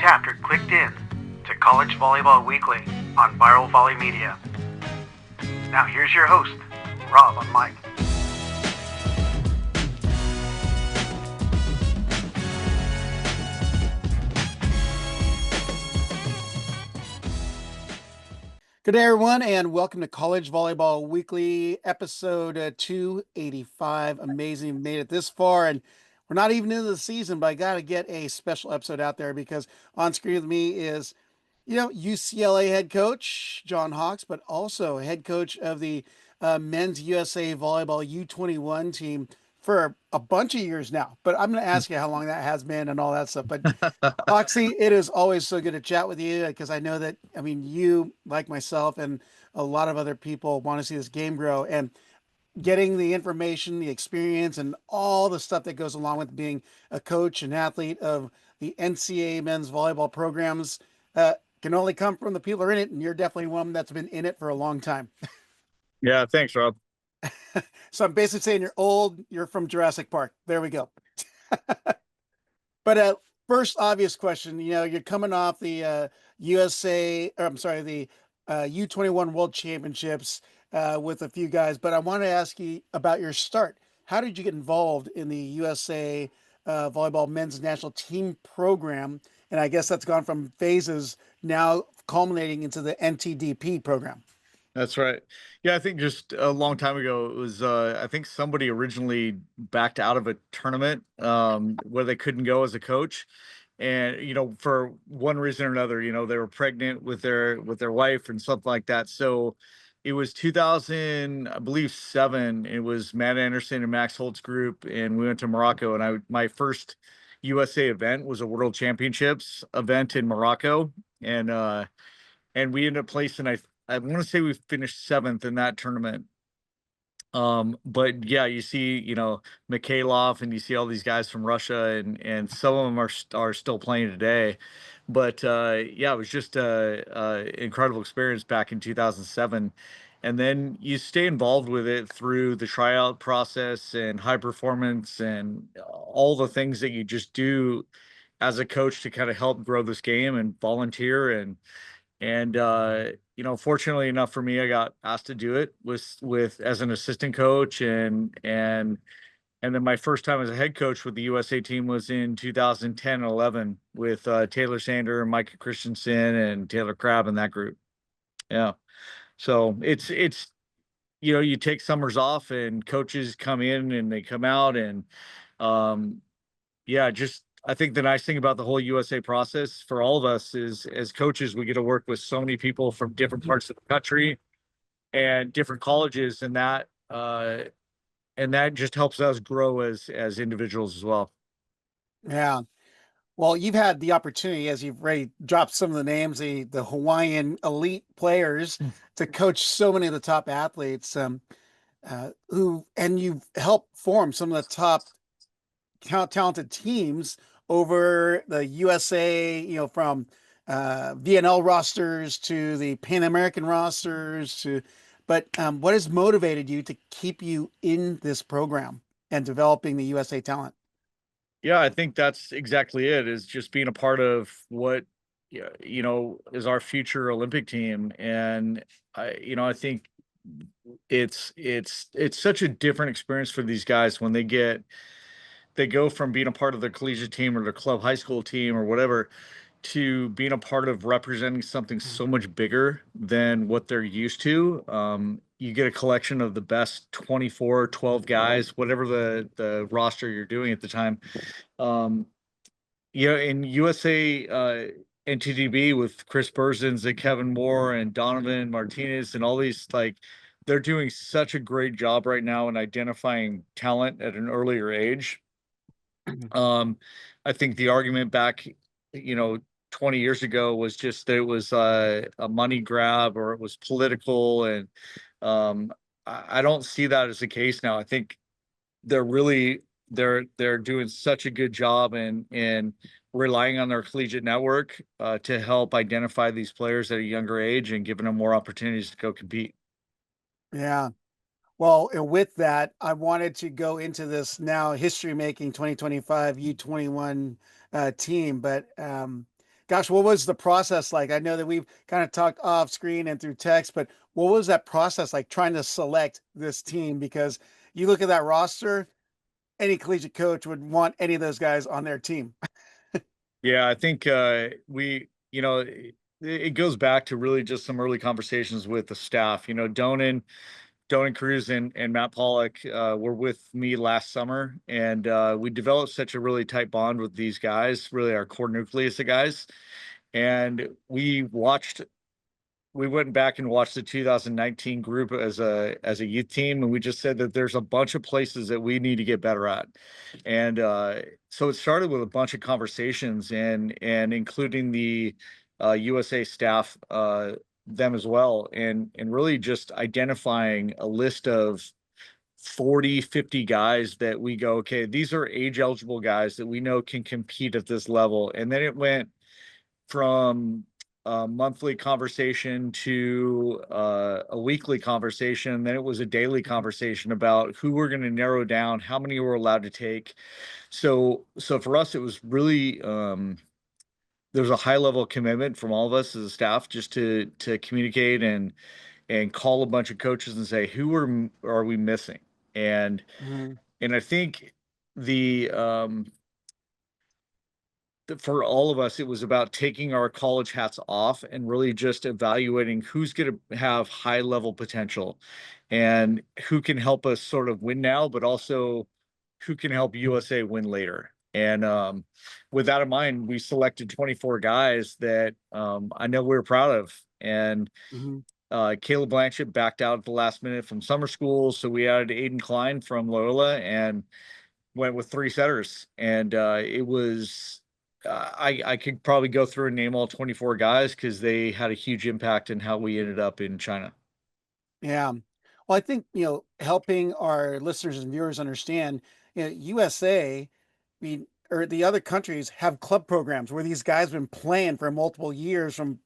tapped or clicked in to College Volleyball Weekly on Viral Volley Media. Now here's your host, Rob on mic. Good day, everyone, and welcome to College Volleyball Weekly, episode 285. Amazing, we made it this far, and we're not even into the season, but I got to get a special episode out there because on screen with me is, UCLA head coach John Hawks, but also head coach of the men's USA Volleyball U21 team for a bunch of years now. But I'm going to ask you how long that has been and all that stuff. But Foxy, it is always so good to chat with you because I know that, you, like myself and a lot of other people, want to see this game grow, and getting the information, the experience, and all the stuff that goes along with being a coach and athlete of the NCAA men's volleyball programs can only come from the people who are in it. And you're definitely one that's been in it for a long time. Yeah, thanks, Rob. So I'm basically saying you're old, you're from Jurassic Park. There we go. But first obvious question, you're coming off the the U21 World Championships with a few guys, but I want to ask you about your start. How did you get involved in the USA Volleyball Men's National Team program? And I guess that's gone from phases now culminating into the NTDP program. That's right. Yeah, I think just a long time ago, it was, I think somebody originally backed out of a tournament where they couldn't go as a coach. And, for one reason or another, they were pregnant with their wife and something like that. So it was 2000, I believe, 7. It was Matt Anderson and Max Holt's group, and we went to Morocco. And my first USA event was a World Championships event in Morocco. And we ended up placing, I want to say we finished 7th in that tournament. But yeah, you see, Mikhailov, and you see all these guys from Russia, and some of them are still playing today. But yeah, it was just a incredible experience back in 2007. And then you stay involved with it through the tryout process and high performance and all the things that you just do as a coach to kind of help grow this game and volunteer. And fortunately enough for me, I got asked to do it with as an assistant coach, and then my first time as a head coach with the USA team was in 2010 and 11 with Taylor Sander, Micah Christensen, and Taylor Crabb in that group. Yeah. So it's you take summers off and coaches come in and they come out, and yeah, just I think the nice thing about the whole USA process for all of us is, as coaches, we get to work with so many people from different parts of the country and different colleges, and that just helps us grow as individuals as well. Yeah. Well, you've had the opportunity, as you've already dropped some of the names, the Hawaiian elite players, to coach so many of the top athletes, and you've helped form some of the top talented teams over the USA, from VNL rosters to the Pan American rosters but what has motivated you to keep you in this program and developing the USA talent? Yeah, I think that's exactly it, is just being a part of what, is our future Olympic team. And I think it's such a different experience for these guys when they go from being a part of the collegiate team or the club high school team or whatever to being a part of representing something so much bigger than what they're used to. You get a collection of the best 24, 12 guys, whatever the roster you're doing at the time. In USA NTDB with Chris Berzins and Kevin Moore and Donovan Martinez and all these, they're doing such a great job right now in identifying talent at an earlier age. I think the argument back, 20 years ago was just that it was a money grab or it was political. And I don't see that as the case now. I think they're really, they're doing such a good job in relying on their collegiate network to help identify these players at a younger age and giving them more opportunities to go compete. Yeah. Well, and with that, I wanted to go into this now history making 2025 U21 team, but Gosh, what was the process like? I know that we've kind of talked off screen and through text, but what was that process like trying to select this team? Because you look at that roster, any collegiate coach would want any of those guys on their team. Yeah, I think it goes back to really just some early conversations with the staff. Donan Cruz and Matt Pollock were with me last summer, and we developed such a really tight bond with these guys, really our core nucleus of guys. And we went back and watched the 2019 group as a youth team, and we just said that there's a bunch of places that we need to get better at. And so it started with a bunch of conversations and including the USA staff, them as well, and really just identifying a list of 40, 50 guys that we go, okay, these are age eligible guys that we know can compete at this level. And then it went from a monthly conversation to a weekly conversation. Then it was a daily conversation about who we're going to narrow down, how many we're allowed to take. So for us, it was really there was a high level of commitment from all of us as a staff just to communicate and call a bunch of coaches and say are we missing, and Mhm. and I think the for all of us, it was about taking our college hats off and really just evaluating who's going to have high level potential and who can help us sort of win now, but also who can help USA win later. And with that in mind, we selected 24 guys that I know we're proud of. And Mhm. Caleb Blanchett backed out at the last minute from summer school. So we added Aiden Klein from Loyola and went with three setters. And it was I could probably go through and name all 24 guys because they had a huge impact in how we ended up in China. Yeah. Well, I think, helping our listeners and viewers understand, USA, or the other countries have club programs where these guys have been playing for multiple years from,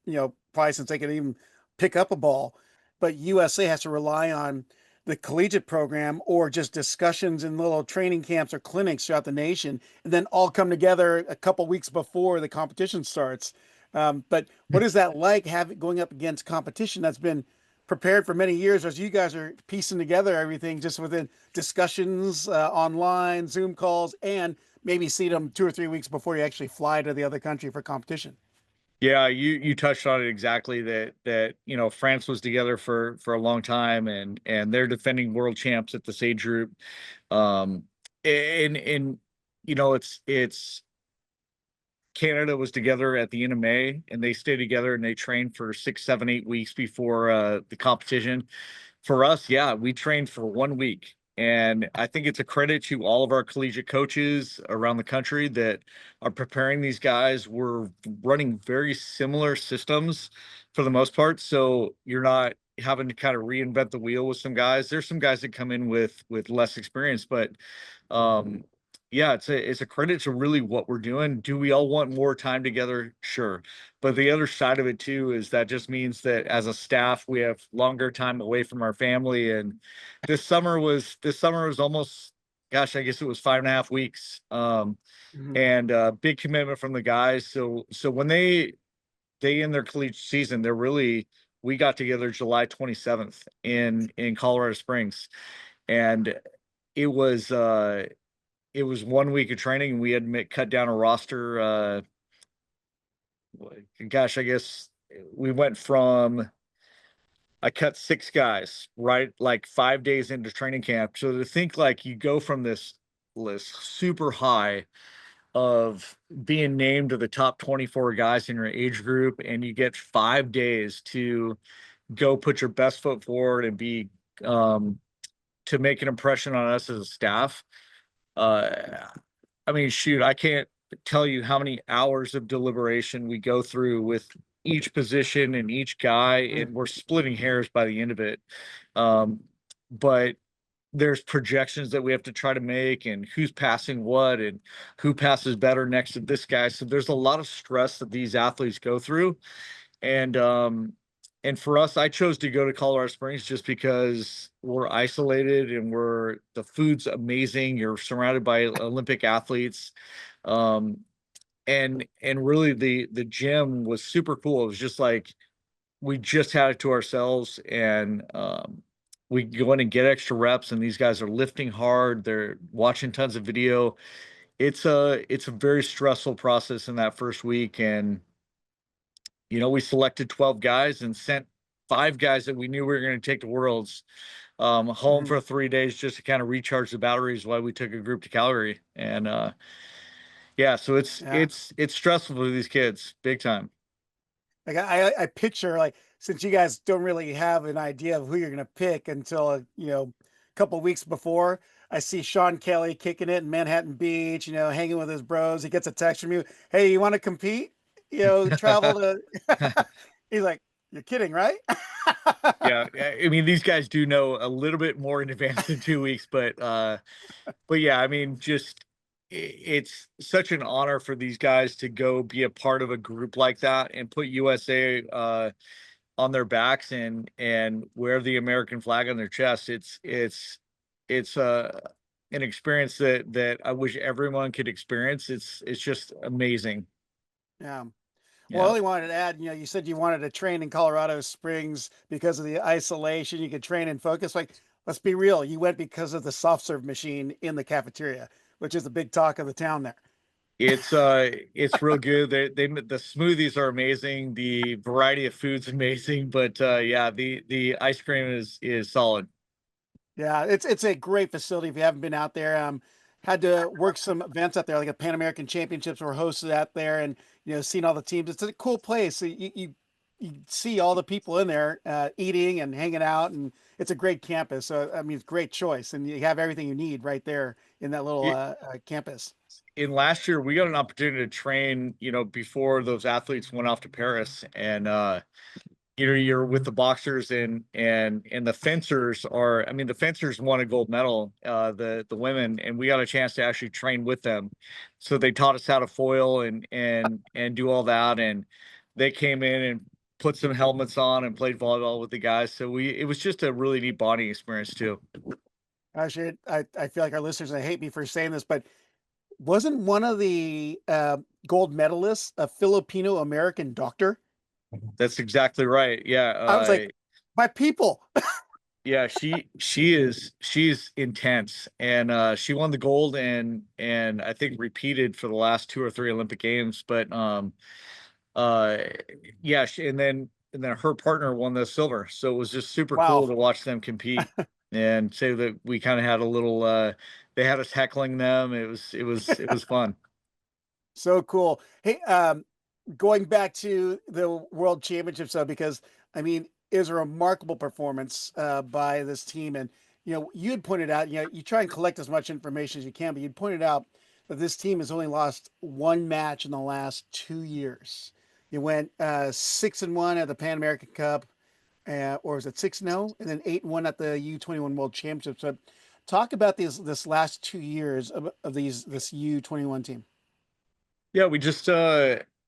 probably since they could even pick up a ball. But USA has to rely on the collegiate program or just discussions in little training camps or clinics throughout the nation, and then all come together a couple weeks before the competition starts. But what is that like having going up against competition that's been prepared for many years as you guys are piecing together everything just within discussions online, Zoom calls, and maybe see them 2 or 3 weeks before you actually fly to the other country for competition? Yeah, you touched on it exactly that France was together for a long time and they're defending world champs at this age group. Um and it's Canada was together at the end of May and they stayed together and they trained for 6, 7, 8 weeks before the competition. For us, yeah, we trained for 1 week. And I think it's a credit to all of our collegiate coaches around the country that are preparing these guys. We're running very similar systems for the most part. So you're not having to kind of reinvent the wheel with some guys. There's some guys that come in with less experience, but um yeah, it's a credit to really what we're doing. Do we all want more time together? Sure. But the other side of it too is that just means that as a staff, we have longer time away from our family. And this summer was almost, gosh, I guess it was 5.5 weeks. Mhm. And big commitment from the guys. So when they end their collegiate season, we got together July 27th in Colorado Springs. And it was it was 1 week of training and we had cut down a roster. Gosh, I guess we went from, I cut 6 guys, right? Like 5 days into training camp. So to think like you go from this list super high of being named to the top 24 guys in your age group, and you get 5 days to go put your best foot forward and be, um, to make an impression on us as a staff. Uh, I mean, shoot, I can't tell you how many hours of deliberation we go through with each position and each guy, Mhm. and we're splitting hairs by the end of it. Um, but there's projections that we have to try to make and who's passing what and who passes better next to this guy. So there's a lot of stress that these athletes go through. And for us, I chose to go to Colorado Springs just because we're isolated and the food's amazing. You're surrounded by Olympic athletes. Um, and really the gym was super cool. It was just like we just had it to ourselves, and we go in and get extra reps, and these guys are lifting hard. They're watching tons of video. It's a very stressful process in that first week, and we selected 12 guys and sent 5 guys that we knew we were going to take to Worlds home for 3 days just to kind of recharge the batteries while we took a group to Calgary. And yeah, so Yeah. it's stressful for these kids, big time. Like I picture, like, since you guys don't really have an idea of who you're gonna pick until a couple weeks before. I see Sean Kelly kicking it in Manhattan Beach, hanging with his bros. He gets a text from you, "Hey, you want to compete? Travel to." He's like, "You're kidding, right?" Yeah, I mean, these guys do know a little bit more in advance than 2 weeks, but yeah, I mean, just it's such an honor for these guys to go be a part of a group like that and put USA on their backs and wear the American flag on their chest. It's an experience that I wish everyone could experience. It's just amazing. Yeah. Well, I Yeah. only wanted to add, you said you wanted to train in Colorado Springs because of the isolation. You could train and focus. Like, let's be real, you went because of the soft serve machine in the cafeteria, which is the big talk of the town there. It's real good. The smoothies are amazing. The variety of food's amazing, but yeah, the ice cream is solid. Yeah, it's a great facility if you haven't been out there. Had to work some events out there, like a Pan American Championships were hosted out there, and seeing all the teams. It's a cool place. So you see all the people in there eating and hanging out, and it's a great campus. So I mean, it's a great choice, and you have everything you need right there in that little It, campus. in last year, we got an opportunity to train, before those athletes went off to Paris, and you're with the boxers and the fencers are, I mean, the fencers won a gold medal, the women, and we got a chance to actually train with them. So they taught us how to foil and do all that, and they came in and put some helmets on and played volleyball with the guys. So it was just a really neat bonding experience too. Actually, I feel like our listeners they hate me for saying this, but wasn't one of the gold medalists a Filipino American doctor? That's exactly right. Yeah. I was like, my people. Yeah, she's intense, and she won the gold and I think repeated for the last 2 or 3 Olympic Games. But uh, yeah, and then her partner won the silver, so it was just super cool Wow. to watch them compete and say that we kind of had a little. They had us heckling them. It was fun. So cool. Hey, going back to the World Championships, though, because I mean, it was a remarkable performance by this team, and you had pointed out, you try and collect as much information as you can, but you pointed out that this team has only lost one match in the last 2 years. You went 6-1 at the Pan American Cup, or was it 6-0, and then 8-1 at the U21 World Championship. So, talk about this last 2 years of this U21 team. Yeah, we just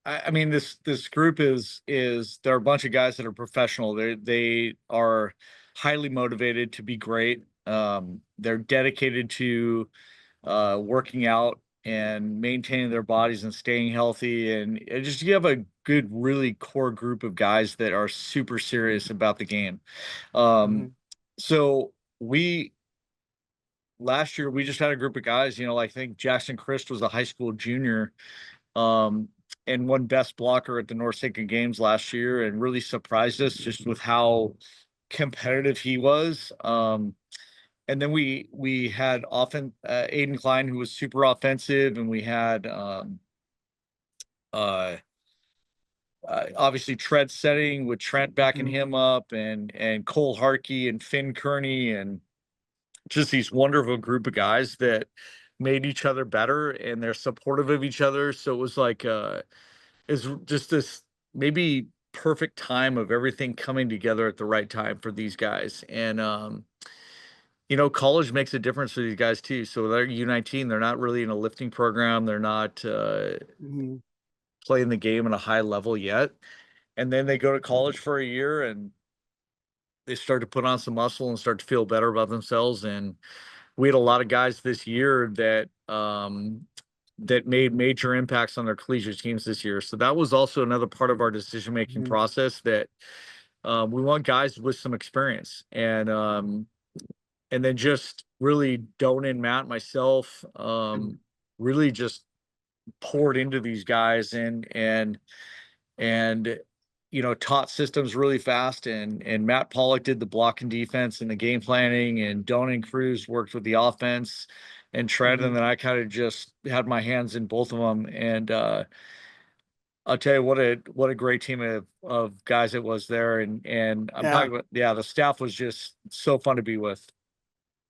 I mean, this group is there are a bunch of guys that are professional. They are highly motivated to be great. They're dedicated to working out and maintaining their bodies and staying healthy, and just you have a good, really core group of guys that are super serious about the game. Mm-hmm. So we last year we just had a group of guys, like I think Jackson Christ was a high school junior, um, and won best blocker at the North Lincoln Games last year, and really surprised us just with how competitive he was. And then we had often Aiden Klein, who was super offensive, and we had uh, obviously tread setting with Trent backing Mm-hmm. him up, and Cole Harkey and Finn Kearney, and just these wonderful group of guys that made each other better, and they're supportive of each other. So it was like is just this maybe perfect time of everything coming together at the right time for these guys. And college makes a difference for these guys too. So they're U19, they're not really in a lifting program, they're not Mm-hmm. playing the game at a high level yet. And then they go to college for a year and they start to put on some muscle and start to feel better about themselves. And we had a lot of guys this year that that made major impacts on their collegiate teams this year. So that was also another part of our decision-making process, that we want guys with some experience. And then just really Donan, Matt, myself, really just poured into these guys and taught systems really fast. And Matt Pollock did the blocking defense and the game planning, and Donan Cruz worked with the offense and Trent. And then I kind of just had my hands in both of them. And I'll tell you what a great team of guys it was there. And I'm talking about, the staff was just so fun to be with.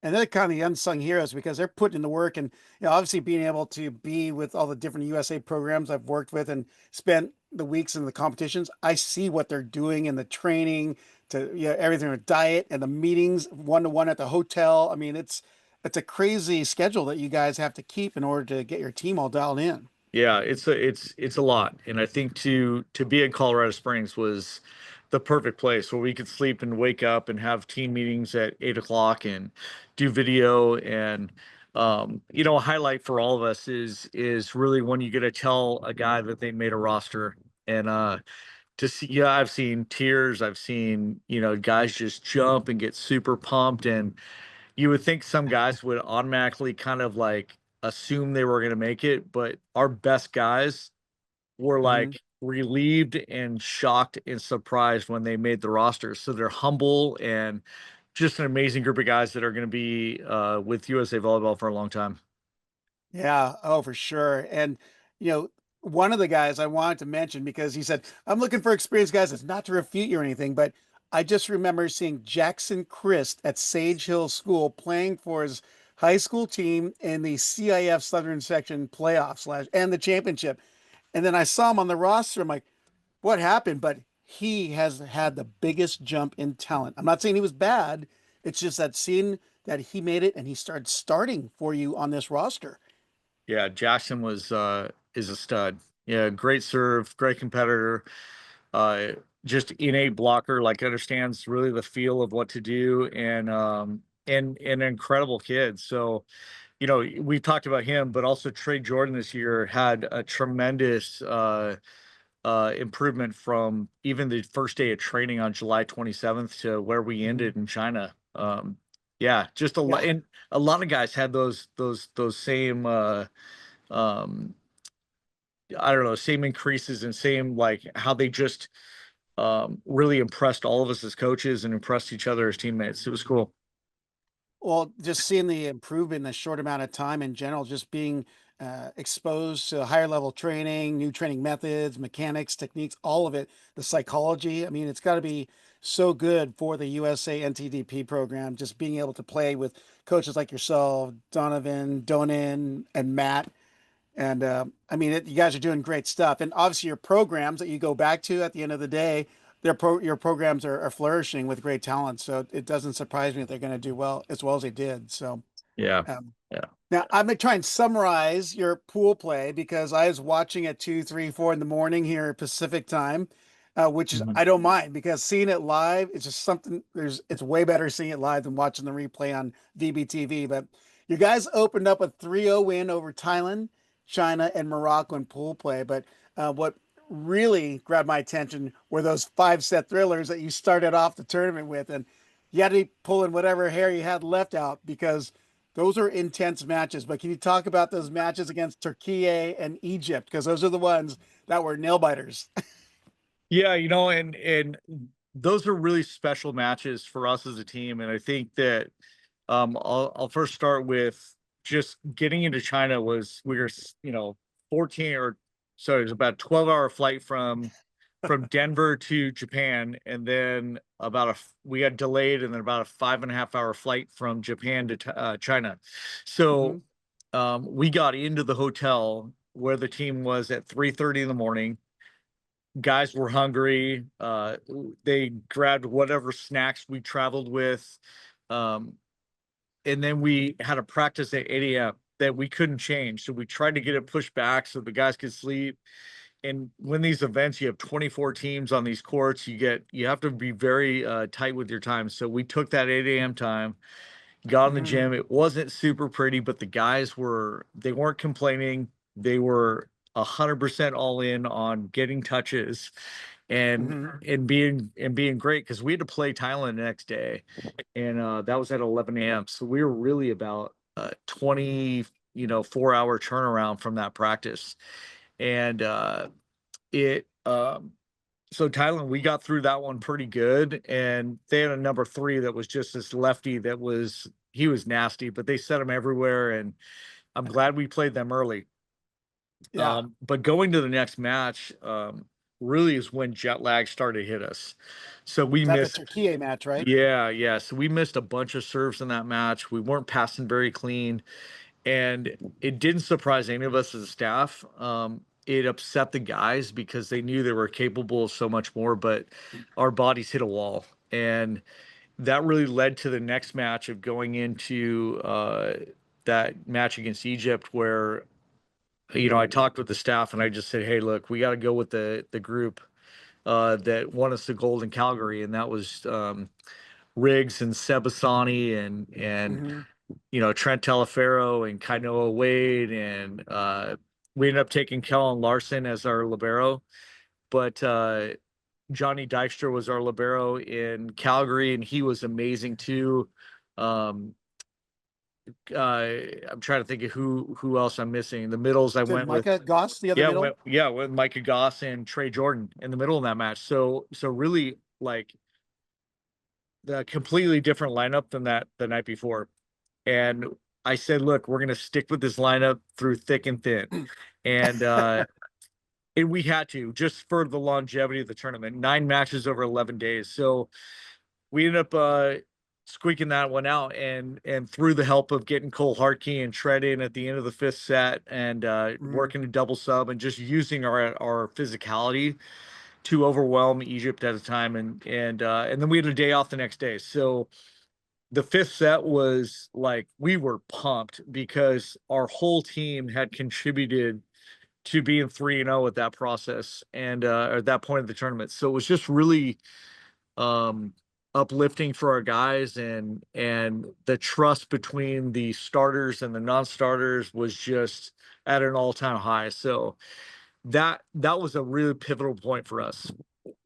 And they're kind of the unsung heroes because they're putting in the work, and obviously being able to be with all the different USA programs I've worked with and spent the weeks in the competitions. I see what they're doing in the training, to everything with diet and the meetings 1-to-1 at the hotel. I mean, it's a crazy schedule that you guys have to keep in order to get your team all dialed in. Yeah, it's a lot. And I think to be in Colorado Springs was the perfect place where we could sleep and wake up and have team meetings at 8 o'clock and do video. And a highlight for all of us is really when you get to tell a guy that they made a roster. And to see, I've seen tears, I've seen guys just jump and get super pumped. And you would think some guys would automatically kind of like assume they were going to make it, but our best guys were like relieved and shocked and surprised when they made the roster. So they're humble and just an amazing group of guys that are going to be with USA Volleyball for a long time. Yeah, oh, for sure. And one of the guys I wanted to mention, because he said, I'm looking for experienced guys. It's not to refute you or anything, but I just remember seeing Jackson Christ at Sage Hill School playing for his high school team in the CIF Southern Section playoffs and the championship. And then I saw him on the roster. I'm like, what happened? But he has had the biggest jump in talent. I'm not saying he was bad. It's just that seeing that he made it and he started starting for you on this roster. Yeah, Jackson is a stud. Yeah, great serve, great competitor. Uh, just innate blocker, like understands really the feel of what to do, and an incredible kid. So, we talked about him, but also Trey Jordan this year had a tremendous improvement from even the first day of training on July 27th to where we ended in China. Yeah, just a lot, and a lot of guys had those same I don't know, same increases and same like how they just really impressed all of us as coaches and impressed each other as teammates. It was cool. Well, just seeing the improvement in a short amount of time in general, just being exposed to higher level training, new training methods, mechanics, techniques, all of it, the psychology. I mean, it's got to be so good for the USA NTDP program, just being able to play with coaches like yourself, Donovan, Donan, and Matt. And I mean, you guys are doing great stuff. And obviously, your programs that you go back to at the end of the day, your programs are flourishing with great talent. So it doesn't surprise me that they're going to do well as they did. So Yeah. um, Yeah. now I'm going to try and summarize your pool play because I was watching at 2, 3, 4 in the morning here Pacific time, which is I don't mind because seeing it live, it's just something. It's way better seeing it live than watching the replay on VBTV. But you guys opened up a 3-0 win over Thailand, China, and Morocco in pool play. But what really grabbed my attention were those 5-set thrillers that you started off the tournament with, and you had to be pulling whatever hair you had left out because those are intense matches. But can you talk about those matches against Turkey and Egypt? Because those are the ones that were nail biters. Yeah, and those are really special matches for us as a team. And I think that I'll first start with just getting into China. We were 14 or so it was about a 12-hour flight from Denver to Japan, and then we got delayed, and then about a 5.5-hour flight from Japan to China. So we got into the hotel where the team was at 3:30 in the morning. Guys were hungry. They grabbed whatever snacks we traveled with. And then we had a practice at 8 a.m. that we couldn't change. So we tried to get it pushed back so the guys could sleep. And when these events, you have 24 teams on these courts, you have to be very tight with your time. So we took that 8 a.m. time, got in the gym. It wasn't super pretty, but the guys weren't complaining. they were 100% all in on getting touches and being great, because we had to play Thailand the next day, and that was at 11 a.m. So we were really about 4-hour turnaround from that practice, and it so Thailand, we got through that one pretty good, and they had a number 3 that was just this lefty he was nasty, but they set him everywhere, and I'm glad we played them early. Yeah. But going to the next match, really is when jet lag started to hit us. So we Is that the missed, Turkey match, right? yeah. So we missed a bunch of serves in that match. We weren't passing very clean, and it didn't surprise any of us as a staff. It upset the guys because they knew they were capable of so much more, but our bodies hit a wall, and that really led to the next match of going into that match against Egypt, where I talked with the staff and I just said, hey, look, we got to go with the group that won us the gold in Calgary, and that was Riggs and Sebasani and Trent Telefero and Kainoa Wade, and we ended up taking Kellen Larson as our libero, but Johnny Dykstra was our libero in Calgary, and he was amazing too. I'm trying to think of who else I'm missing. The middles I went with Micah Goss, the other middle? with Micah Goss and Trey Jordan in the middle in that match. So really, like, the completely different lineup than that the night before. And I said, look, we're going to stick with this lineup through thick and thin. And we had to, just for the longevity of the tournament, 9 matches over 11 days. So we ended up squeaking that one out, and through the help of getting Cole Hartke and Shred in at the end of the 5th set, and working a double sub, and just using our physicality to overwhelm Egypt at a time, and then we had a day off the next day. So the 5th set was like, we were pumped because our whole team had contributed to being 3-0 at that process, and at that point of the tournament. So it was just really uplifting for our guys, and the trust between the starters and the non-starters was just at an all-time high. So that was a really pivotal point for us.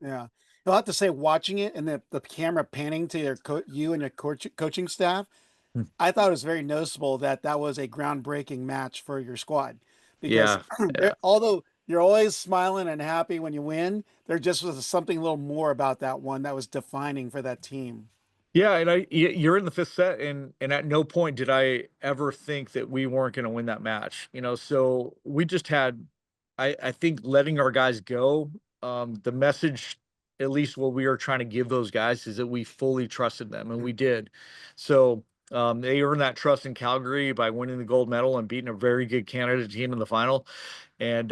Yeah. I'll have to say, watching it and the camera panning to you and your coaching staff, I thought it was very noticeable that was a groundbreaking match for your squad, because although you're always smiling and happy when you win, there just was something a little more about that one that was defining for that team. Yeah, and you're in the 5th set, and at no point did I ever think that we weren't going to win that match. So we just had, I think, letting our guys go. The message, at least what we are trying to give those guys, is that we fully trusted them, and we did. So they earned that trust in Calgary by winning the gold medal and beating a very good Canada team in the final. And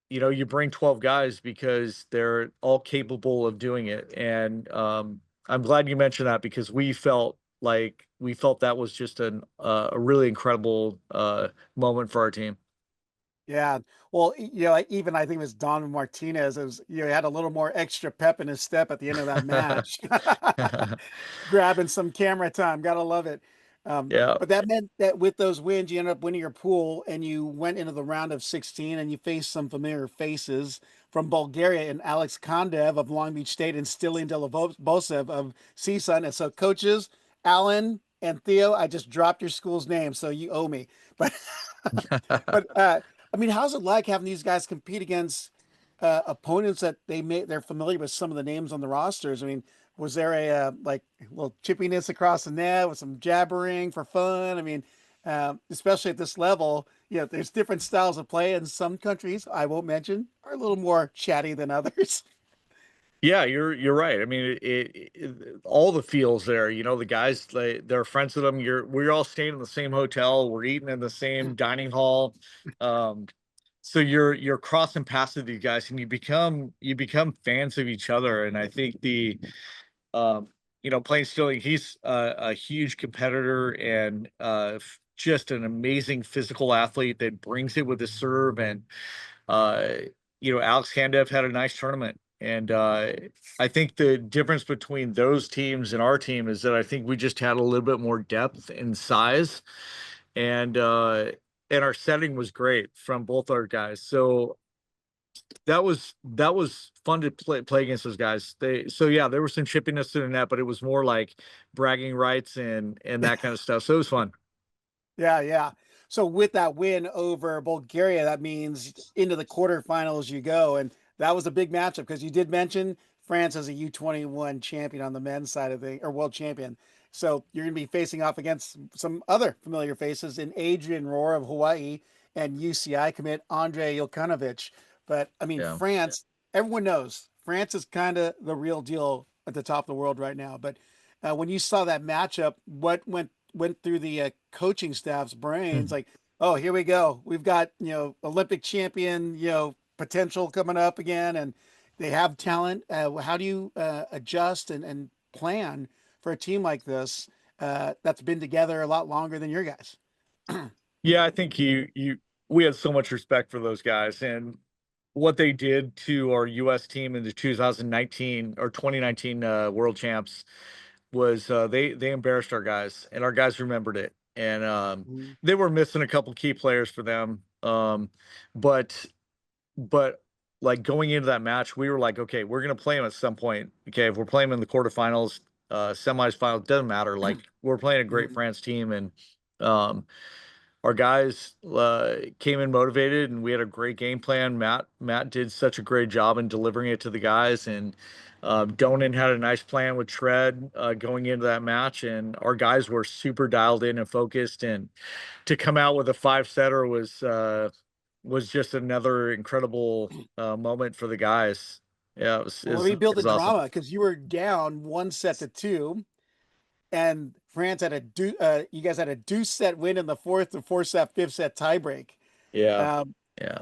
you bring 12 guys because they're all capable of doing it. And I'm glad you mentioned that, because we felt that was just a really incredible moment for our team. Yeah. Well, even I think it was Donovan Martinez. It was, he had a little more extra pep in his step at the end of that match, grabbing some camera time. Gotta love it. Yeah. But that meant that with those wins, you ended up winning your pool, and you went into the round of 16, and you faced some familiar faces from Bulgaria, and Alex Kondev of Long Beach State and Stilian Delabosev of CSUN. And so, coaches Alan and Theo, I just dropped your school's name, so you owe me. But I mean, how's it like having these guys compete against opponents that they're familiar with some of the names on the rosters? I mean, was there a little chippiness across the net with some jabbering for fun? I mean, especially at this level, there's different styles of play, and some countries I won't mention are a little more chatty than others. Yeah, you're right. I mean, all the feels there. The guys, they're friends with them. We're all staying in the same hotel. We're eating in the same dining hall. So you're crossing paths with these guys, and you become fans of each other. And I think playing Stilling, he's a huge competitor, and just an amazing physical athlete that brings it with his serve. And Alex Kandev had a nice tournament. And I think the difference between those teams and our team is that I think we just had a little bit more depth and size. And and our setting was great from both our guys. So that was fun to play against those guys. Yeah, there was some chippiness to the net, but it was more like bragging rights and that kind of stuff. So it was fun. Yeah, yeah. So with that win over Bulgaria, that means into the quarterfinals you go, and that was a big matchup because you did mention France as a U21 champion on the men's side of the or world champion. So you're going to be facing off against some other familiar faces in Adrian Rohr of Hawaii and UCI commit Andre Jokanovic. But I mean, Yeah. France, everyone knows France is kind of the real deal at the top of the world right now. But when you saw that matchup, what went through the coaching staff's brains? Like, oh, here we go. We've got, Olympic champion, potential coming up again, and they have talent. How do you adjust and plan for a team like this that's been together a lot longer than your guys? Yeah, I think we had so much respect for those guys and what they did to our U.S. team in the 2019 or 2019 World Champs was they embarrassed our guys, and our guys remembered it. And Mhm. they were missing a couple key players for them. But like going into that match, we were like, okay, we're gonna play them at some point. Okay, if we're playing them in the quarterfinals, semis, finals, doesn't matter. Like we're playing a great Mhm. France team, and um, our guys came in motivated, and we had a great game plan. Matt did such a great job in delivering it to the guys, and Donan had a nice plan with Tread going into that match, and our guys were super dialed in and focused. And to come out with a 5-setter was just another incredible moment for the guys. Yeah, Well, let me it build the was awesome. drama because you were down 1-2, and France had you guys had a deuce set win in the fourth to force that fifth set tiebreak. Yeah, Um, yeah.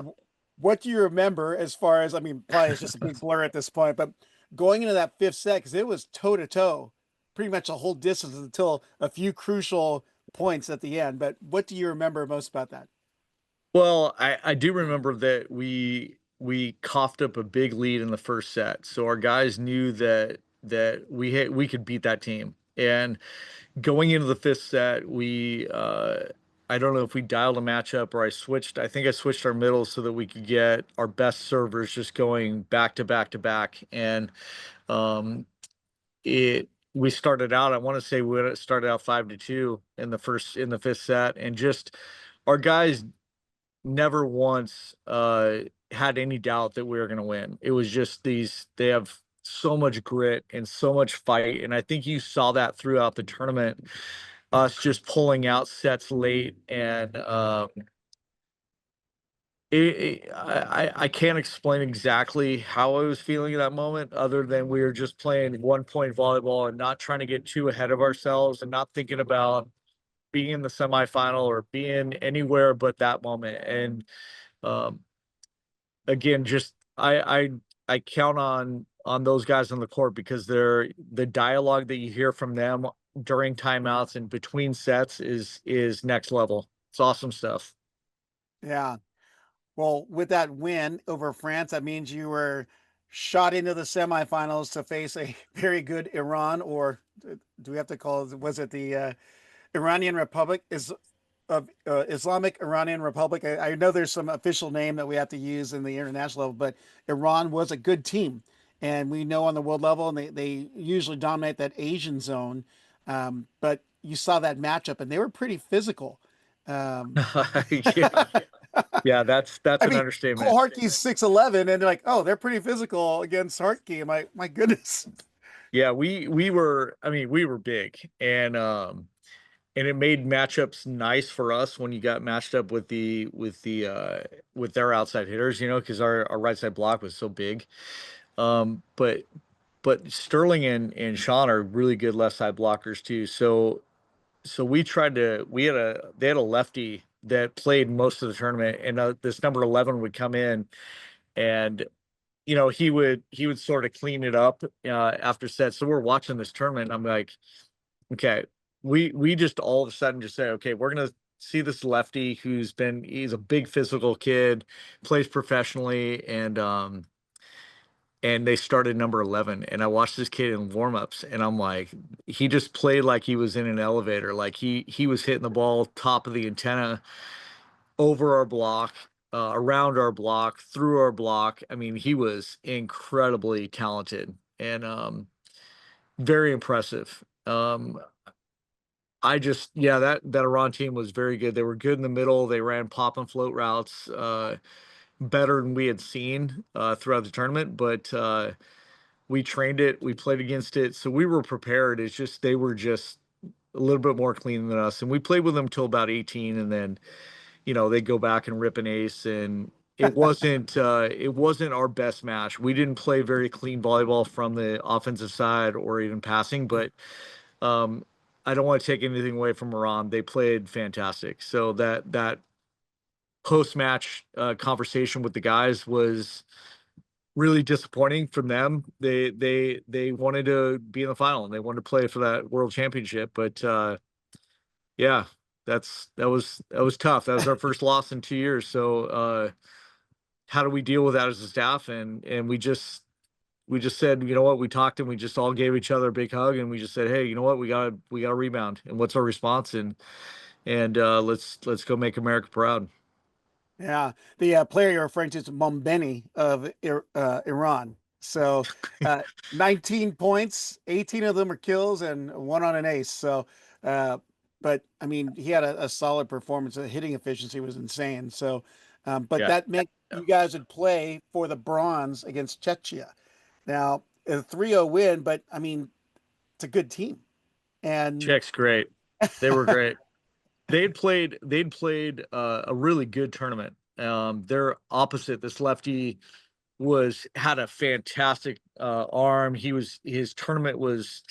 what do you remember as far as, I mean, probably it's just a big blur at this point, but going into that fifth set, because it was toe to toe, pretty much the whole distance until a few crucial points at the end. But what do you remember most about that? Well, I do remember that we coughed up a big lead in the first set, so our guys knew that we could beat that team. And going into the fifth set, we I don't know if we dialed a matchup or I switched. I think I switched our middle so that we could get our best servers just going back to back to back. And um, it we started out. I want to say we started out 5-2 in the fifth set, and just our guys never once had any doubt that we were going to win. It was just they have so much grit and so much fight, and I think you saw that throughout the tournament, us just pulling out sets late. And I can't explain exactly how I was feeling at that moment, other than we were just playing 1-point volleyball and not trying to get too ahead of ourselves and not thinking about being in the semifinal or being anywhere but that moment. And um, again, just I count on those guys on the court, because the dialogue that you hear from them during timeouts and between sets is next level. It's awesome stuff. Yeah. Well, with that win over France, that means you were shot into the semifinals to face a very good Iran, or do we have to call it, was it the Iranian Republic is of Islamic Iranian Republic? I know there's some official name that we have to use in the international level, but Iran was a good team, and we know on the world level, and they usually dominate that Asian zone. But you saw that matchup, and they were pretty physical. Um, Yeah, yeah, that's I an mean, understatement. Cole Hartke's 6'11", and they're like, oh, they're pretty physical against Hartke. My goodness. Yeah, we were, I mean, we were big, and it made matchups nice for us when you got matched up with their outside hitters, because our right side block was so big. But Sterling and Sean are really good left side blockers too. So they had a lefty that played most of the tournament, and this number 11 would come in, and he would sort of clean it up after sets. So we're watching this tournament, and I'm like, okay, we just all of a sudden just say, okay, we're gonna see this lefty he's a big physical kid, plays professionally, and they started number 11, and I watched this kid in warmups, and I'm like, he just played like he was in an elevator, like he was hitting the ball top of the antenna. over our block, around our block, through our block. I mean, he was incredibly talented and very impressive. That Iran team was very good. They were good in the middle. They ran pop and float routes, better than we had seen throughout the tournament. But we trained it, we played against it, so we were prepared. It's just they were just a little bit more clean than us, and we played with them till about 18, and then they go back and rip an ace, and it wasn't our best match. We didn't play very clean volleyball from the offensive side or even passing, but um, I don't want to take anything away from Iran. They played fantastic. So that post match conversation with the guys was really disappointing from them. They wanted to be in the final and they wanted to play for that world championship, but yeah, that was tough. That was our first loss in 2 years. So how do we deal with that as a staff? And we just said, you know what, we talked and we just all gave each other a big hug and we just said, hey, you know what, we gotta rebound. And what's our response? And let's go make America proud. Yeah, the player you're referring to is Mombeni of Iran. So 19 points, 18 of them are kills, and one on an ace. So, but I mean, he had a solid performance. The hitting efficiency was insane. So, but Yeah. that meant you guys would play for the bronze against Czechia. Now, a 3-0 win, but I mean, it's a good team. And Czech's great. They were great. They'd played a really good tournament. Their opposite, this lefty, had a fantastic arm. His tournament was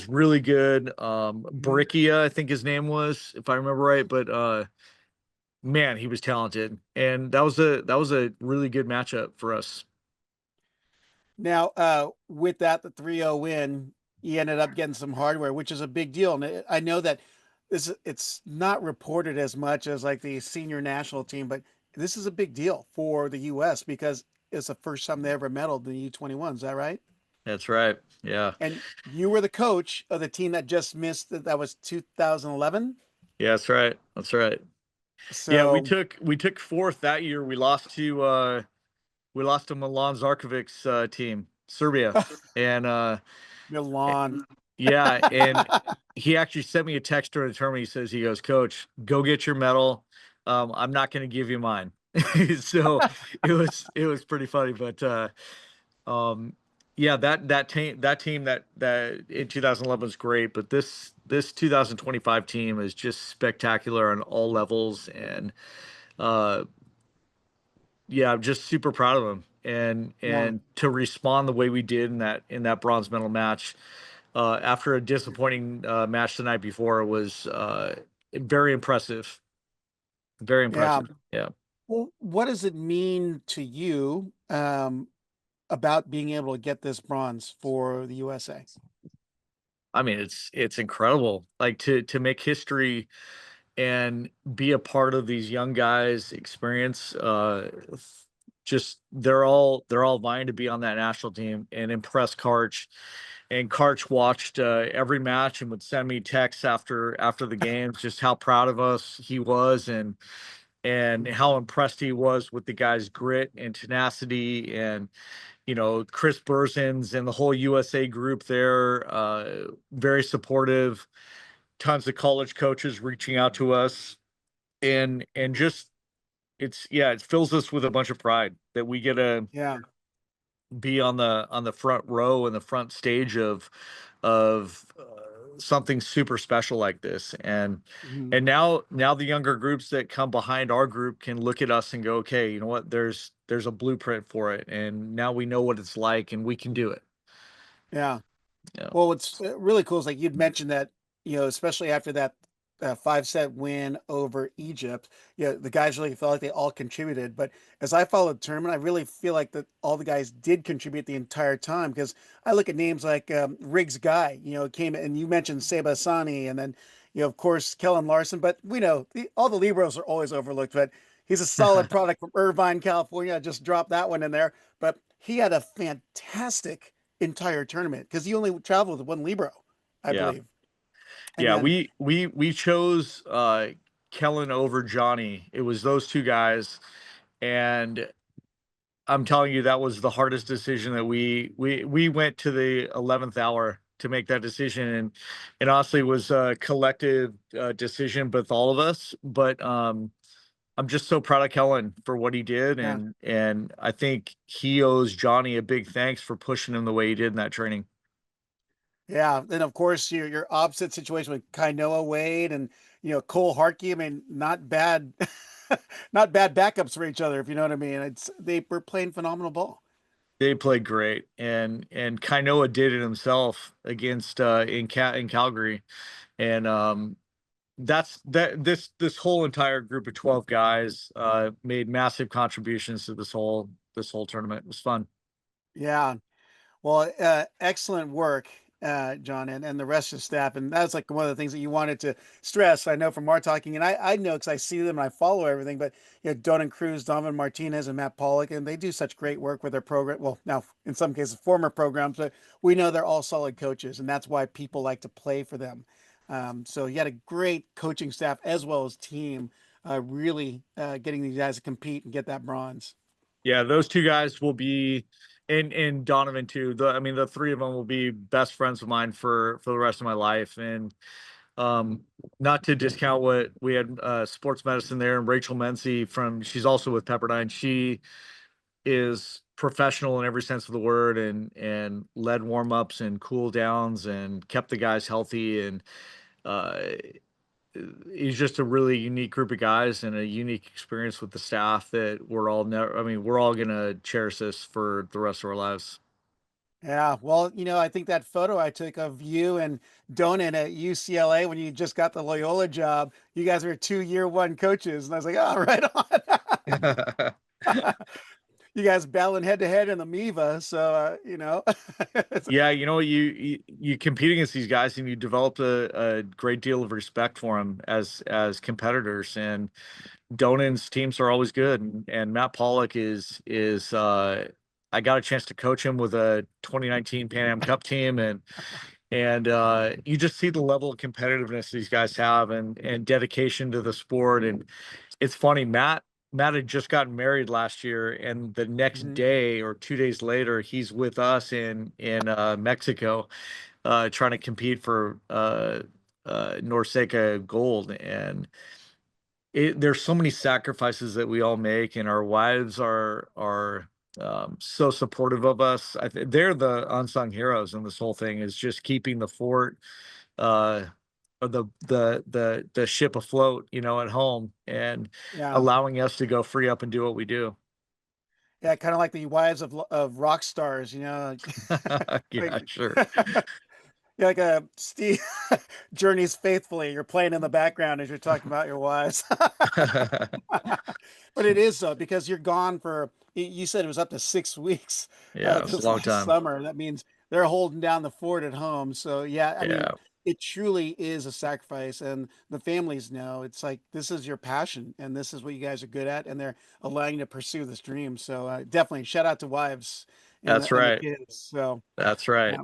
really good. Brickia, I think his name was, if I remember right. But man, he was talented, and that was a really good matchup for us. Now, with that, the 3-0 win, he ended up getting some hardware, which is a big deal. And I know that it's not reported as much as like the senior national team, but this is a big deal for the U.S. because it's the first time they ever medaled in the U21. Is that right? That's right. Yeah. And you were the coach of the team that just missed that was 2011. Yeah, that's right. That's right. Yeah, we So took fourth that year. We lost to Milan Zarkovic's team, Serbia. And Milan. yeah, and he actually sent me a text during the tournament. He goes, Coach, go get your medal. I'm not going to give you mine. So it was pretty funny, but um, yeah, that team that in 2011 was great, but this 2025 team is just spectacular on all levels, and uh, yeah, I'm just super proud of them, and Yeah. and to respond the way we did in that bronze medal match after a disappointing match the night before was very impressive. Very Yeah. impressive. Yeah. Well, what does it mean to you about being able to get this bronze for the USA? I mean, it's incredible. Like to make history and be a part of these young guys' experience. Just they're all vying to be on that national team and impress Karch. And Karch watched every match and would send me texts after the games, just how proud of us he was and how impressed he was with the guys' grit and tenacity, and Chris Burzins and the whole USA group there, very supportive. Tons of college coaches reaching out to us, and just it fills us with a bunch of pride that we get to Yeah. be on the front row and the front stage of something super special like this. and Mhm. and now the younger groups that come behind our group can look at us and go, okay, you know what, there's a blueprint for it, and now we know what it's like and we can do it. Yeah. Yeah. Well, what's really cool is like you'd mentioned that, especially after that 5-set win over Egypt, the guys really felt like they all contributed. But as I followed the tournament, I really feel like that all the guys did contribute the entire time because I look at names like Riggs Guy, came and you mentioned Seba Sani and then, of course, Kellen Larson. But we know all the Libros are always overlooked, but he's a solid product from Irvine, California. I just dropped that one in there. But he had a fantastic entire tournament because he only traveled with one Libro, I Yeah. believe. Yeah, And we chose Kellen over Johnny. It was those two guys, and I'm telling you, that was the hardest decision that we went to the 11th hour to make that decision, and honestly, it was a collective decision with all of us. But I'm just so proud of Kellen for what he did, Yeah. and I think he owes Johnny a big thanks for pushing him the way he did in that training. Yeah. Then of course your opposite situation with Kainoa Wade and Cole Harkey. I mean, not bad, not bad backups for each other, if you know what I mean. They were playing phenomenal ball. They played great, and Kainoa did it himself against in Calgary, and this whole entire group of 12 guys made massive contributions to this whole tournament. It was fun. Yeah. Well, excellent work, John, and the rest of the staff. And that's like one of the things that you wanted to stress. I know from our talking, and I know because I see them and I follow everything. But Donan Cruz, Donovan Martinez, and Matt Pollock, and they do such great work with their program. Well, now in some cases former programs, but we know they're all solid coaches, and that's why people like to play for them. So you had a great coaching staff as well as team, really getting these guys to compete and get that bronze. Yeah, those two guys will be, and Donovan too. I mean, the three of them will be best friends of mine for the rest of my life. And um, not to discount what we had, sports medicine there, and Rachel Mency she's also with Pepperdine. She is professional in every sense of the word, and led warm-ups and cool downs and kept the guys healthy, and uh he's just a really unique group of guys and a unique experience with the staff that we're all never I mean, we're all gonna cherish this for the rest of our lives. Yeah, well, I think that photo I took of you and Donan at UCLA when you just got the Loyola job, you guys were 2 year one coaches, and I was like, oh, right on. You guys battling head to head in the MIVA, so it's- Yeah, you compete against these guys, and you develop a great deal of respect for them as competitors. And Donan's teams are always good, and Matt Pollock is I got a chance to coach him with a 2019 Pan Am Cup team, and you just see the level of competitiveness these guys have, and dedication to the sport. And it's funny, Matt had just gotten married last year, and the next Mhm. day or 2 days later, he's with us in Mexico, trying to compete for Norseca gold. And there's so many sacrifices that we all make, and our wives are so supportive of us. They're the unsung heroes in this whole thing, is just keeping the fort, uh, or the ship afloat, at home, and Yeah, allowing us to go free up and do what we do. yeah, kind of like the wives of rock stars, Yeah, like sure. yeah, like a Steve journeys faithfully. You're playing in the background as you're talking about your wives. But it is so because you're gone for you said it was up to 6 weeks Yeah, it's a this long last time. summer. That means they're holding down the fort at home. So yeah, I mean, Yeah, it truly is a sacrifice, and the families know it's like this is your passion and this is what you guys are good at, and they're allowing you to pursue this dream. So definitely shout out to wives and that's the right. kids. So That's right.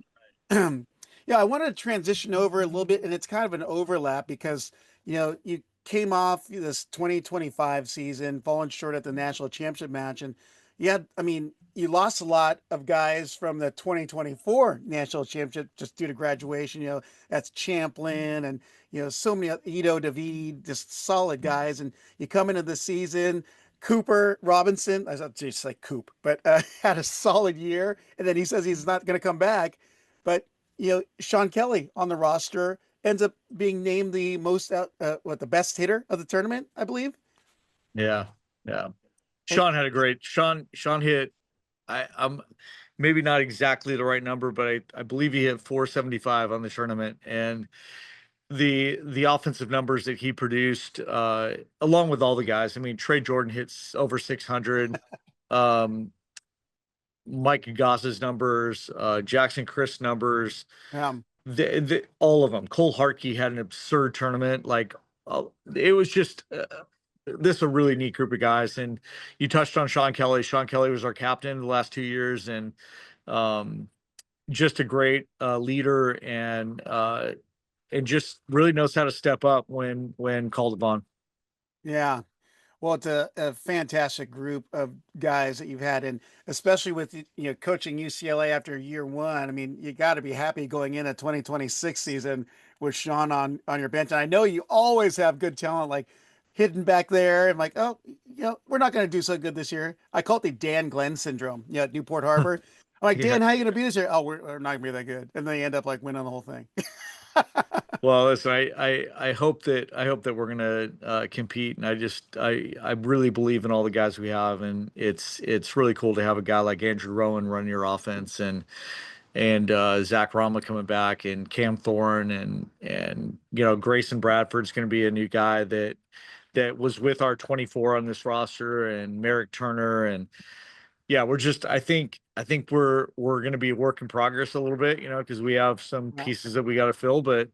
yeah. Yeah, I wanted to transition over a little bit, and it's kind of an overlap because you came off this 2025 season, falling short at the national championship match, and I mean, you lost a lot of guys from the 2024 national championship just due to graduation. That's Champlin and so many Ito David, just solid guys, and you come into the season. Cooper Robinson, I was just like Coop, but had a solid year, and then he says he's not going to come back. But Sean Kelly on the roster ends up being named the the best hitter of the tournament, I believe. Yeah, yeah. And Sean hit, I'm maybe not exactly the right number, but I believe he hit 475 on the tournament. And the offensive numbers that he produced, along with all the guys. I mean, Trey Jordan hits over 600. Um, Mike Goss's numbers, Jackson Chris numbers, all of them. Cole Harkey had an absurd tournament. Like, it was just this is a really neat group of guys. And you touched on Sean Kelly. Sean Kelly was our captain the last 2 years, and um, just a great leader, and just really knows how to step up when called upon. Yeah. Well, it's a fantastic group of guys that you've had, and especially with coaching UCLA after year one. I mean, you got to be happy going in a 2026 season with Sean on your bench. And I know you always have good talent like hidden back there. And like, oh, we're not going to do so good this year. I call it the Dan Glenn syndrome. Yeah, at Newport Harbor. I'm like, Yeah. Dan, how are you going to be this year? Oh, we're not going to be that good, and then you end up like winning the whole thing. Well, listen, I hope that we're gonna compete, and I really believe in all the guys we have, and it's really cool to have a guy like Andrew Rowan run your offense, and Zach Rama coming back, and Cam Thorne, and Grayson Bradford's going to be a new guy that was with our 24 on this roster, and Merrick Turner, and yeah, I think we're going to be a work in progress a little bit, because we have some pieces that we got to fill, but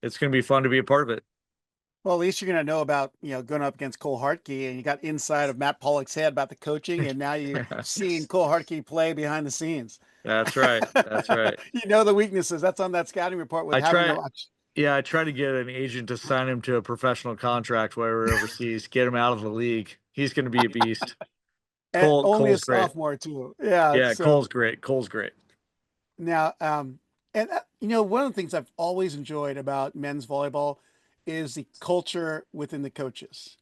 it's going to be fun to be a part of it. Well, at least you're going to know about, going up against Cole Hartke, and you got inside of Matt Pollock's head about the coaching, and now you seeing Cole Hartke play behind the scenes. That's right. That's right. You know the weaknesses. That's on that scouting report with I having to try, watch. yeah, I try to get an agent to sign him to a professional contract while we're overseas, get him out of the league. He's going to be a beast. And only a Cole's great. sophomore too. Yeah. Yeah, So Cole's great. Cole's great. now, and one of the things I've always enjoyed about men's volleyball is the culture within the coaches.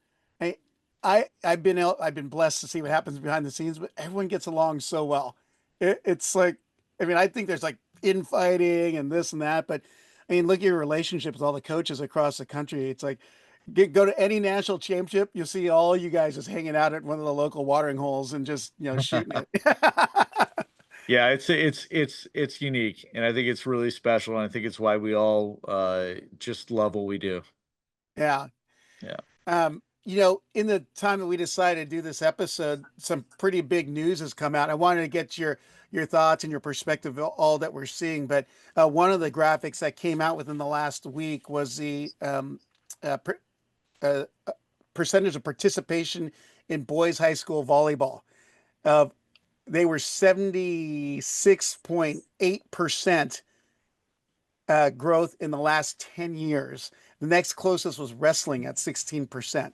I, I've been blessed to see what happens behind the scenes, but everyone gets along so well. It's like, I mean, I think there's like infighting and this and that, but I mean, look at your relationship with all the coaches across the country. It's like go to any national championship, you'll see all you guys just hanging out at one of the local watering holes and just shooting it. Yeah, it's unique, and I think it's really special, and I think it's why we all just love what we do. Yeah. Yeah. In the time that we decided to do this episode, some pretty big news has come out. I wanted to get your thoughts and your perspective of all that we're seeing. But one of the graphics that came out within the last week was the uh, percentage of participation in boys high school volleyball. Uh, they were 76.8% growth in the last 10 years. The next closest was wrestling at 16%.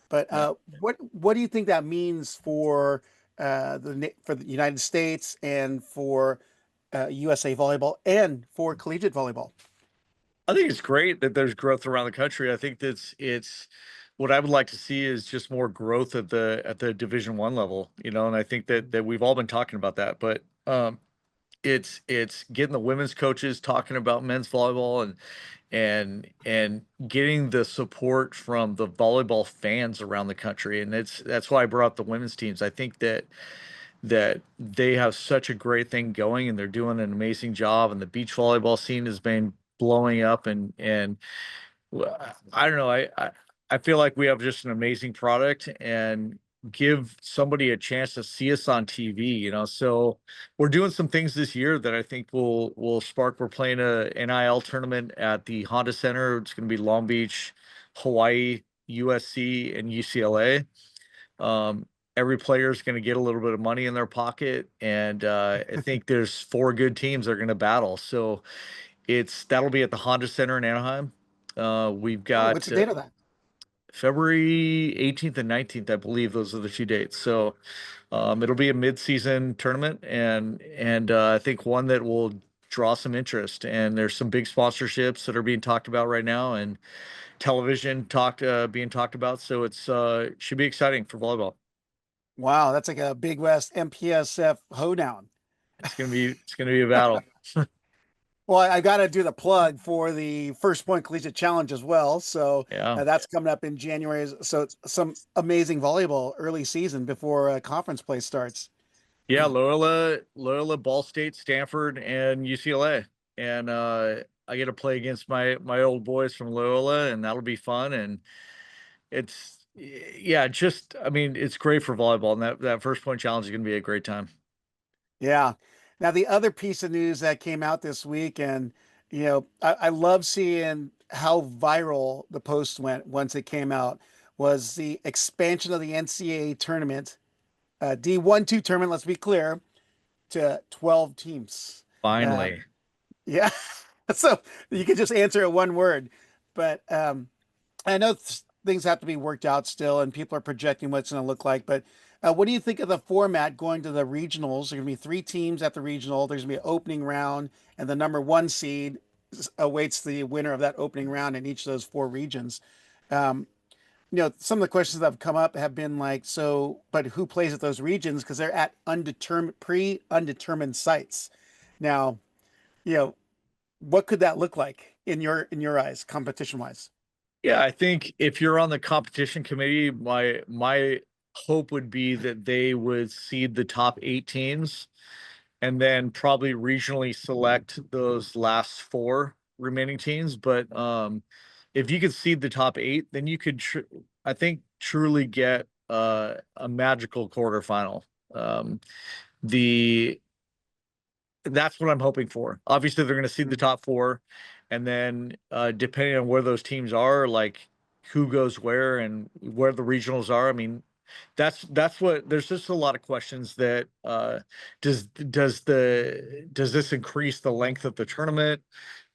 But Yeah. what do you think that means for for the United States and for USA volleyball and for collegiate volleyball? I think it's great that there's growth around the country. I think that's it's what I would like to see is just more growth at the Division 1 level, and I think that we've all been talking about that, but it's getting the women's coaches talking about men's volleyball, and getting the support from the volleyball fans around the country. And that's why I brought up the women's teams. I think that they have such a great thing going, and they're doing an amazing job, and the beach volleyball scene has been blowing up, and I don't know. I feel like we have just an amazing product, and give somebody a chance to see us on TV, So we're doing some things this year that I think will spark. We're playing a NIL tournament at the Honda Center. It's going to be Long Beach, Hawaii, USC, and UCLA. Every player is going to get a little bit of money in their pocket, and I think there's four good teams that are going to battle. So that'll be at the Honda Center in Anaheim. We've Oh, what's got the date of that? February 18th and 19th, I believe those are the two dates. So it'll be a mid-season tournament, and I think one that will draw some interest. And there's some big sponsorships that are being talked about right now, and television being talked about. So it's should be exciting for volleyball. Wow, that's like a Big West MPSF hoedown. It's gonna be a battle. Well, I got to do the plug for the First Point Collegiate Challenge as well. So Yeah. that's coming up in January. So it's some amazing volleyball early season before conference play starts. Yeah, Loyola, Ball State, Stanford, and UCLA. And I get to play against my old boys from Loyola, and that'll be fun. And yeah, just I mean, it's great for volleyball, and that First Point Challenge is going to be a great time. Yeah. Now, the other piece of news that came out this week, and I love seeing how viral the post went once it came out, was the expansion of the NCAA tournament, D1-2 tournament, let's be clear, to 12 teams. Uh, Finally. yeah. So you could just answer it one word, but I know things have to be worked out still, and people are projecting what it's going to look like. But what do you think of the format going to the regionals? There's going to be three teams at the regional. There's going to be an opening round, and the number one seed awaits the winner of that opening round in each of those four regions. Um, some of the questions that have come up have been like, so, but who plays at those regions? Because they're at undetermined sites. Now, you know, what could that look like in your eyes, competition wise? Yeah, I think if you're on the competition committee, my hope would be that they would seed the top 8 teams and then probably regionally select those last 4 remaining teams. But if you could seed the top 8, then you could, I think, truly get a magical quarterfinal. The That's what I'm hoping for. Obviously, they're going to seed the top 4, and then depending on where those teams are, like who goes where and where the regionals are. I mean, that's what. There's just a lot of questions that does this increase the length of the tournament?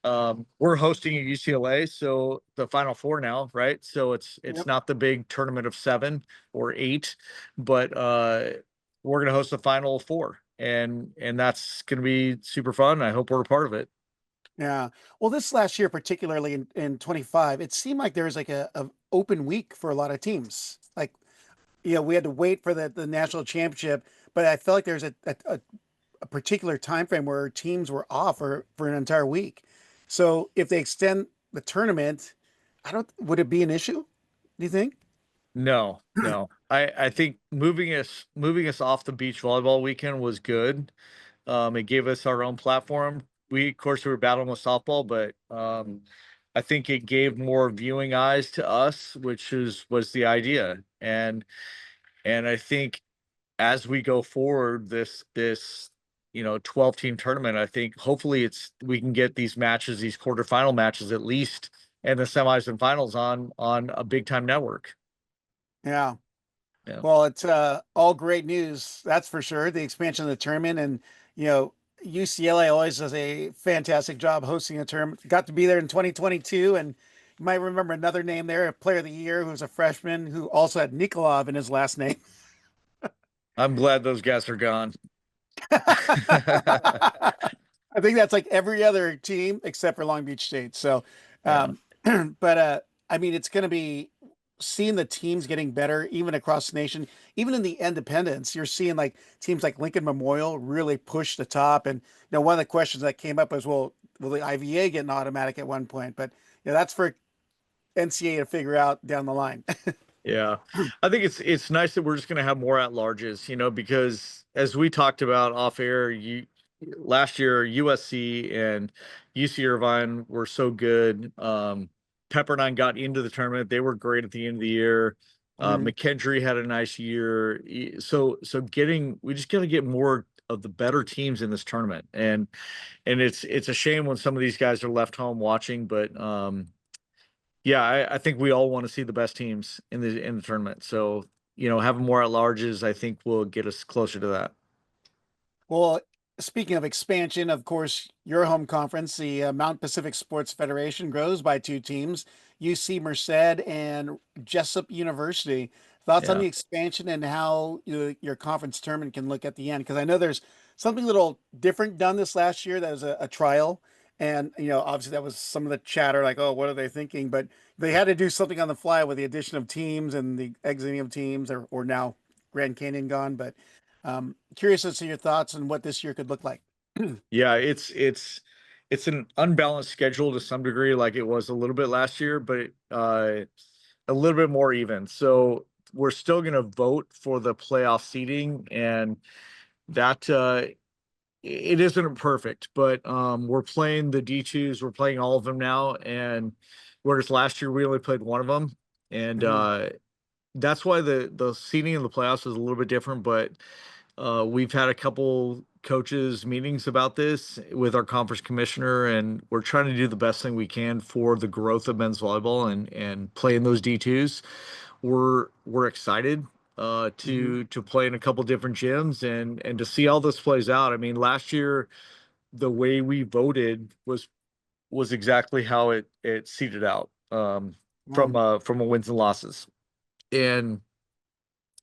We're hosting at UCLA, so the Final Four now, right? So it's Yep. not the big tournament of 7 or 8, but we're gonna host the Final Four, and that's gonna be super fun. I hope we're a part of it. Yeah. Well, this last year, particularly in 25, it seemed like there was like a open week for a lot of teams. Like, we had to wait for the national championship, but I felt like there's a particular time frame where teams were off for an entire week. So if they extend the tournament, would it be an issue? Do you think? No, no. I think moving us off the beach volleyball weekend was good. It gave us our own platform. Of course, we were battling with softball, but I think it gave more viewing eyes to us, which was the idea. And I think as we go forward, this 12-team tournament, I think hopefully we can get these matches, these quarterfinal matches at least, and the semis and finals on a big time network. Yeah. Yeah. Well, it's all great news, that's for sure. The expansion of the tournament, and you know, UCLA always does a fantastic job hosting a tournament. Got to be there in 2022, and you might remember another name there, a player of the year who was a freshman who also had Nikolov in his last name. I'm glad those guys are gone. I think that's like every other team except for Long Beach State. So, Yeah. um, but I mean, it's going to be seeing the teams getting better even across the nation, even in the independents. You're seeing like teams like Lincoln Memorial really push the top. And one of the questions that came up was, well, will the IVA get an automatic at one point? But that's for NCAA to figure out down the line. Yeah. I think it's nice that we're just gonna have more at larges, because as we talked about off air, last year USC and UC Irvine were so good. Pepperdine got into the tournament. They were great at the end of the year. Mhm. McKendree had a nice year. So we just got to get more of the better teams in this tournament. And it's a shame when some of these guys are left home watching, but yeah, I think we all want to see the best teams in the tournament. So, having more at larges, I think will get us closer to that. Well, speaking of expansion, of course, your home conference, the Mount Pacific Sports Federation, grows by two teams, UC Merced and Jessup University. Thoughts on Yeah. the expansion and how your conference tournament can look at the end? Because I know there's something a little different done this last year. That was a trial. And, obviously that was some of the chatter like, oh, what are they thinking? But they had to do something on the fly with the addition of teams and the exiting of teams, or now Grand Canyon gone. But curious as to your thoughts on what this year could look like. Yeah, it's an unbalanced schedule to some degree, like it was a little bit last year, but a little bit more even. So we're still going to vote for the playoff seeding, and that it isn't perfect, but we're playing the D2s. We're playing all of them now, and whereas last year we only played one of them, and Mhm. that's why the seeding of the playoffs is a little bit different. But we've had a couple coaches meetings about this with our conference commissioner, and we're trying to do the best thing we can for the growth of men's volleyball and playing those D2s. We're excited Mhm. to play in a couple different gyms and to see how this plays out. I mean, last year the way we voted was exactly how it seeded out. from a wins and losses. And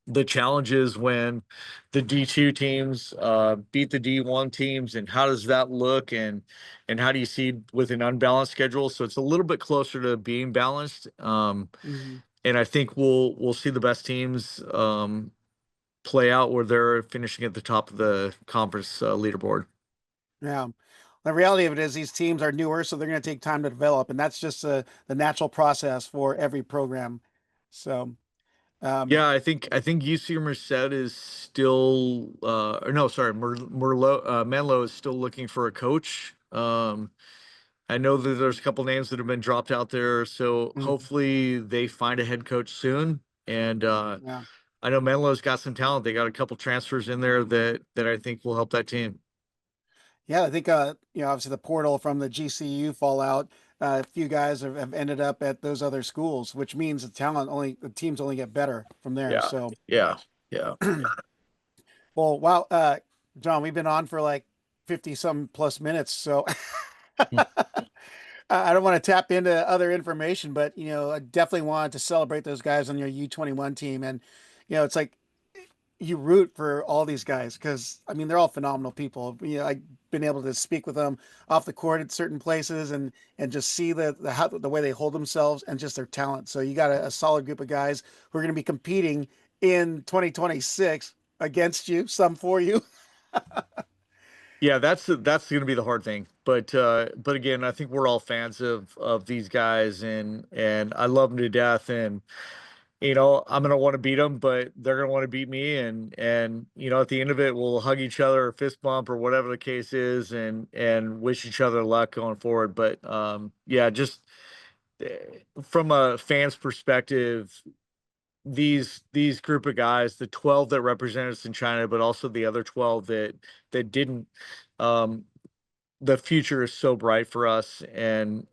the challenge is when the D2 teams beat the D1 teams, and how does that look, and how do you see with an unbalanced schedule? So it's a little bit closer to being balanced. Mm-hmm. And I think we'll see the best teams play out where they're finishing at the top of the conference leaderboard. Yeah. The reality of it is these teams are newer, so they're going to take time to develop, and that's just the natural process for every program. So, Yeah, I think UC Merced is still or no, sorry, Menlo is still looking for a coach. I know that there's a couple names that have been dropped out there, so hopefully they find a head coach soon. And yeah. I know Menlo's got some talent. They got a couple transfers in there that I think will help that team. Yeah, I think obviously the portal from the GCU fallout, a few guys have ended up at those other schools, which means the teams only get better from there. Yeah. So Yeah. well, wow, John, we've been on for like 50 some plus minutes, so I don't want to tap into other information, but I definitely wanted to celebrate those guys on your U21 team, and it's like you root for all these guys because I mean they're all phenomenal people. I've been able to speak with them off the court at certain places and just see the way they hold themselves and just their talent. So you got a solid group of guys who are going to be competing in 2026 against you, some for you. Yeah, that's going to be the hard thing. But again, I think we're all fans of these guys, and I love them to death. And I'm going to want to beat them, but they're going to want to beat me. And at the end of it, we'll hug each other, or fist bump, or whatever the case is, and wish each other luck going forward. But yeah, just from a fan's perspective, these group of guys, the 12 that represented us in China, but also the other 12 that didn't, the future is so bright for us, and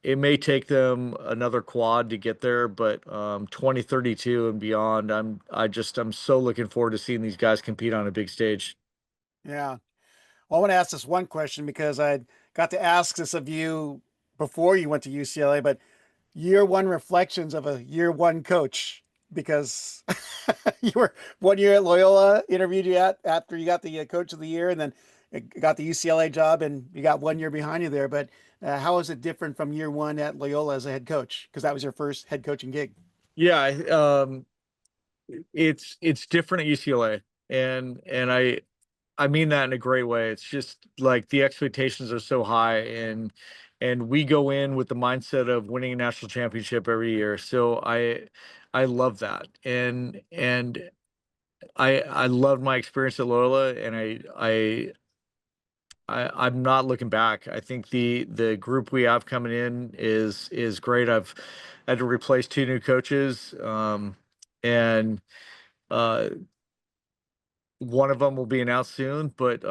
it may take them another quad to get there, but 2032 and beyond, I'm so looking forward to seeing these guys compete on a big stage. Yeah. Well, I want to ask this one question because I got to ask this of you before you went to UCLA, but year one reflections of a year one coach, because you were 1 year at Loyola, interviewed you after you got the coach of the year, and then got the UCLA job, and you got 1 year behind you there. But how is it different from year one at Loyola as a head coach? Because that was your first head coaching gig. Yeah, it's different at UCLA, and I mean that in a great way. It's just like the expectations are so high, and we go in with the mindset of winning a national championship every year. So I love that. And I loved my experience at Loyola, and I'm not looking back. I think the group we have coming in is great. I've had to replace 2 new coaches, and one of them will be announced soon, but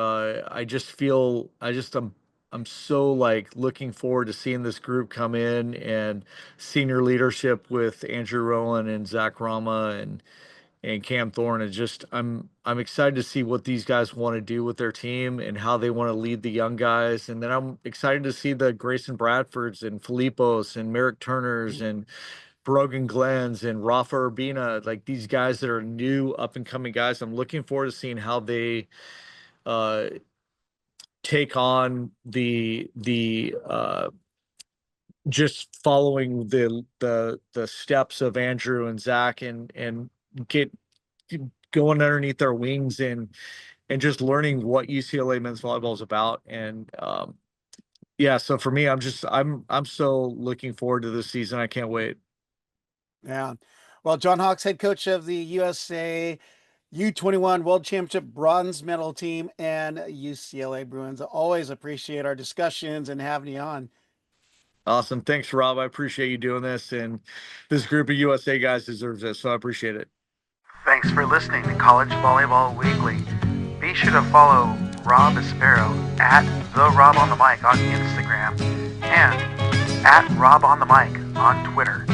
I'm so like looking forward to seeing this group come in, and senior leadership with Andrew Rowland and Zach Rama and Cam Thorne. And just I'm excited to see what these guys want to do with their team and how they want to lead the young guys. And then I'm excited to see the Grayson Bradfords and Filipos and Merrick Turners and Brogan Glenn's and Rafa Urbina, like these guys that are new up and coming guys. I'm looking forward to seeing how they take on the just following the steps of Andrew and Zach, and get going underneath their wings, and just learning what UCLA men's volleyball is about. And yeah, so for me, I'm so looking forward to this season. I can't wait. Yeah. Well, John Hawks, head coach of the USA U21 World Championship bronze medal team and UCLA Bruins. I always appreciate our discussions and having you on. Awesome. Thanks, Rob. I appreciate you doing this, and this group of USA guys deserves this, so I appreciate it. Thanks for listening to College Volleyball Weekly. Be sure to follow Rob Aspero at the Rob on the Mic on Instagram and at Rob on the Mic on Twitter.